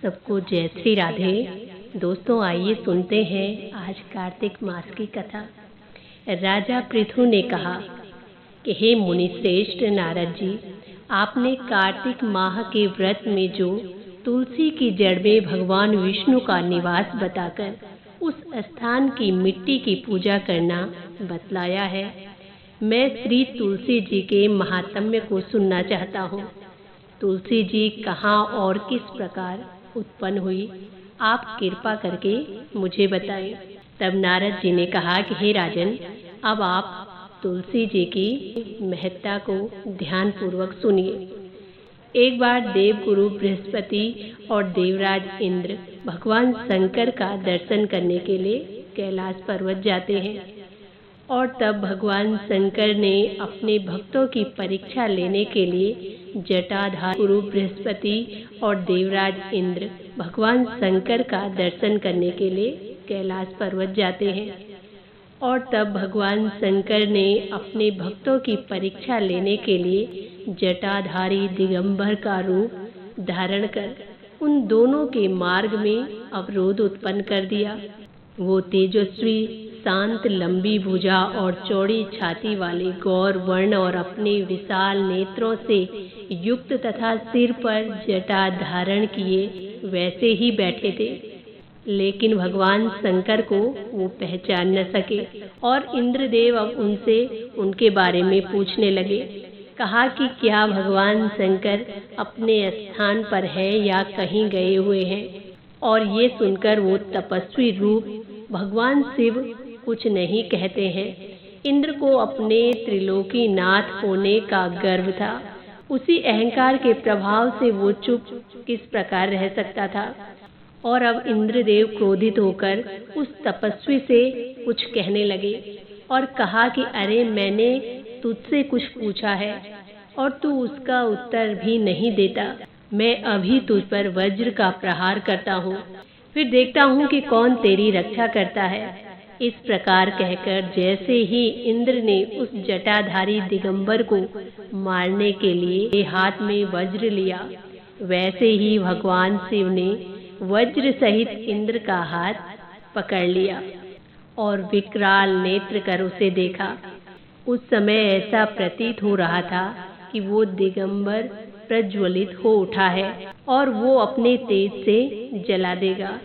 सबको जय श्री राधे। दोस्तों आइए सुनते हैं आज कार्तिक मास की कथा। राजा पृथु ने कहा कि हे मुनि श्रेष्ठ नारद जी, आपने कार्तिक माह के व्रत में जो तुलसी की जड़ में भगवान विष्णु का निवास बताकर उस स्थान की मिट्टी की पूजा करना बतलाया है, मैं श्री तुलसी जी के महात्म्य को सुनना चाहता हूँ। तुलसी जी कहाँ और किस प्रकार उत्पन्न हुई, आप कृपा करके मुझे बताएं। तब नारद जी ने कहा कि हे राजन, अब आप तुलसी जी की महत्ता को ध्यान पूर्वक सुनिए। एक बार देवगुरु बृहस्पति और देवराज इंद्र भगवान शंकर का दर्शन करने के लिए कैलाश पर्वत जाते हैं और तब भगवान शंकर ने अपने भक्तों की परीक्षा लेने के लिए जटाधारी गुरु बृहस्पति और देवराज इंद्र भगवान शंकर का दर्शन करने के लिए कैलाश पर्वत जाते हैं और तब भगवान शंकर ने अपने भक्तों की परीक्षा लेने के लिए जटाधारी दिगंबर का रूप धारण कर उन दोनों के मार्ग में अवरोध उत्पन्न कर दिया। वो तेजस्वी शांत लंबी भुजा और चौड़ी छाती वाले गौर वर्ण और अपने विशाल नेत्रों से युक्त तथा सिर पर जटा धारण किए वैसे ही बैठे थे, लेकिन भगवान शंकर को वो पहचान न सके और इंद्रदेव अब उनसे उनके बारे में पूछने लगे। कहा कि क्या भगवान शंकर अपने स्थान पर है या कहीं गए हुए हैं। और ये सुनकर वो तपस्वी रूप भगवान शिव कुछ नहीं कहते हैं। इंद्र को अपने त्रिलोकी नाथ होने का गर्व था, उसी अहंकार के प्रभाव से वो चुप किस प्रकार रह सकता था। और अब इंद्रदेव क्रोधित होकर उस तपस्वी से कुछ कहने लगे और कहा कि अरे, मैंने तुझसे कुछ पूछा है और तू उसका उत्तर भी नहीं देता। मैं अभी तुझ पर वज्र का प्रहार करता हूँ, फिर देखता हूँ कि कौन तेरी रक्षा करता है। इस प्रकार कहकर जैसे ही इंद्र ने उस जटाधारी दिगंबर को मारने के लिए हाथ में वज्र लिया, वैसे ही भगवान शिव ने वज्र सहित इंद्र का हाथ पकड़ लिया और विकराल नेत्र कर उसे देखा। उस समय ऐसा प्रतीत हो रहा था कि वो दिगंबर प्रज्वलित हो उठा है और वो अपने तेज से जला देगा।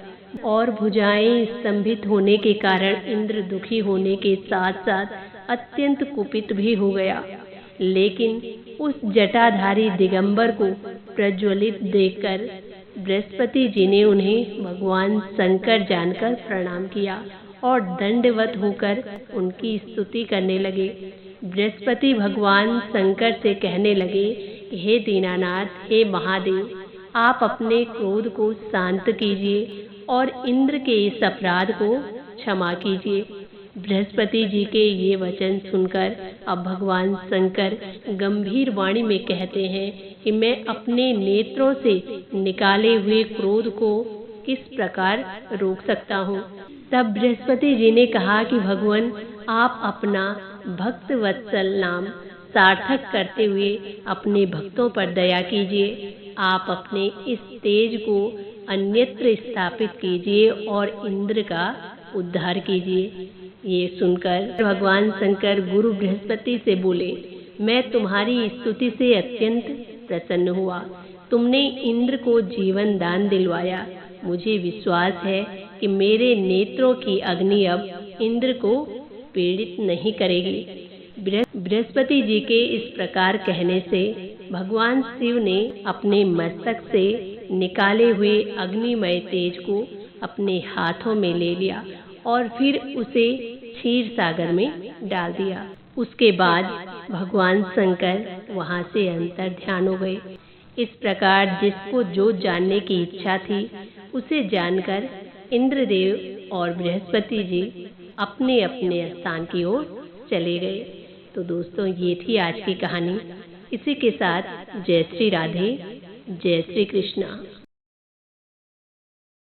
और भुजाएं स्तंभित होने के कारण इंद्र दुखी होने के साथ साथ अत्यंत कुपित भी हो गया, लेकिन उस जटाधारी दिगंबर को प्रज्वलित देखकर बृहस्पति जी ने उन्हें भगवान शंकर जानकर प्रणाम किया और दंडवत होकर उनकी स्तुति करने लगे। बृहस्पति भगवान शंकर से कहने लगे, हे दीनानाथ, हे महादेव, आप अपने क्रोध को शांत कीजिए और इंद्र के इस अपराध को क्षमा कीजिए। बृहस्पति जी के ये वचन सुनकर अब भगवान शंकर गंभीर वाणी में कहते हैं कि मैं अपने नेत्रों से निकाले हुए क्रोध को किस प्रकार रोक सकता हूँ। तब बृहस्पति जी ने कहा कि भगवान, आप अपना भक्त वत्सल नाम सार्थक करते हुए अपने भक्तों पर दया कीजिए। आप अपने इस तेज को अन्यत्र स्थापित कीजिए और इंद्र का उद्धार कीजिए। ये सुनकर भगवान शंकर गुरु बृहस्पति से बोले, मैं तुम्हारी स्तुति से अत्यंत प्रसन्न हुआ। तुमने इंद्र को जीवन दान दिलवाया। मुझे विश्वास है कि मेरे नेत्रों की अग्नि अब इंद्र को पीड़ित नहीं करेगी। बृहस्पति जी के इस प्रकार कहने से भगवान शिव ने अपने मस्तक से निकाले हुए अग्निमय तेज को अपने हाथों में ले लिया और फिर उसे क्षीर सागर में डाल दिया। उसके बाद भगवान शंकर वहां से अंतर ध्यान हो गए। इस प्रकार जिसको जो जानने की इच्छा थी उसे जानकर इंद्रदेव और बृहस्पति जी अपने अपने स्थान की ओर चले गए। तो दोस्तों, ये थी आज की कहानी। इसी के साथ जय श्री राधे, जय श्री कृष्णा।